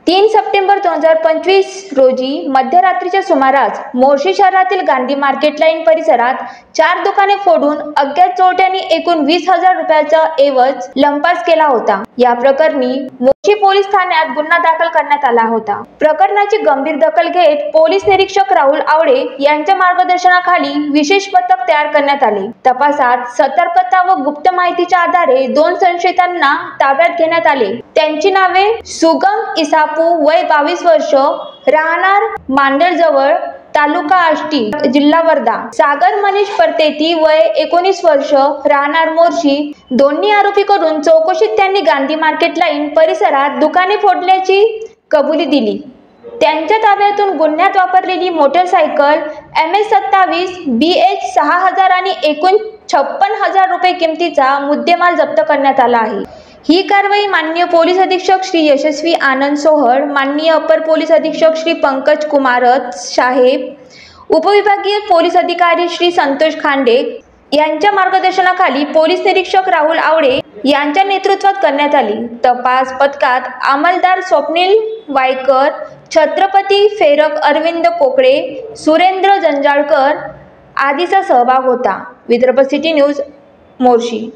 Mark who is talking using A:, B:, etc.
A: 3 September 2025 रोजी मध्यरात्रीच्या सुमारास मोर्शी शहरातील गांधी मार्केट लाईन परिसरात 4 दुकाने फोडून अज्ञात चोरट्यांनी एकूण 20,000 रुपयाचा ऐवज लंपास केला होता। या प्रकरणी मोर्शी पोलीस ठाण्यात गुन्हा दाखल करण्यात आला होता। प्रकरणाची गंभीर दखल घेत पोलीस निरीक्षक राहुल आवळे यांच्या मार्गदर्शनाखाली विशेष पथक तयार करण्यात आले। तपासात सतर्कता व गुप्त माहितीच्या आधारे 2 संशयितांना ताब्यात घेण्यात आले। त्यांची नावे सुगम इसापू वय 22 वर्ष, राहणार मांडरजवळ, तालुका आष्टी, जिल्हा वर्धा, सागर मनीष परतेती वय 19 वर्ष, राहणार मोर्शी। दोन्ही आरोपीकडून चौकशीत त्यांनी गांधी मार्केट लाईन परिसरात दुकाने फोडल्याची कबुली दिली। त्यांच्या ताब्यातून गुन्ह्यात वापरलेली मोटरसायकल MS27 BH 6000 आणि एकूण 56,000 रुपये किमतीचा मुद्देमाल जप्त करण्यात आला आहे। ही कारवाई माननीय पोलीस अधीक्षक श्री यशस्वी आनंद सोहळ, माननीय अपर पोलीस अधीक्षक श्री पंकज कुमारत साहेब, उपविभागीय पोलीस अधिकारी श्री संतोष खांडे यांच्या मार्गदर्शनाखाली पोलीस निरीक्षक राहुल आवळे यांच्या नेतृत्वात करण्यात आली। तपास पथकात अंमलदार स्वप्नील वायकर, छत्रपती फेरक, अरविंद कोकडे, सुरेंद्र जंजाळकर आदींचा सहभाग होता। Vidarbha city news, Morshi.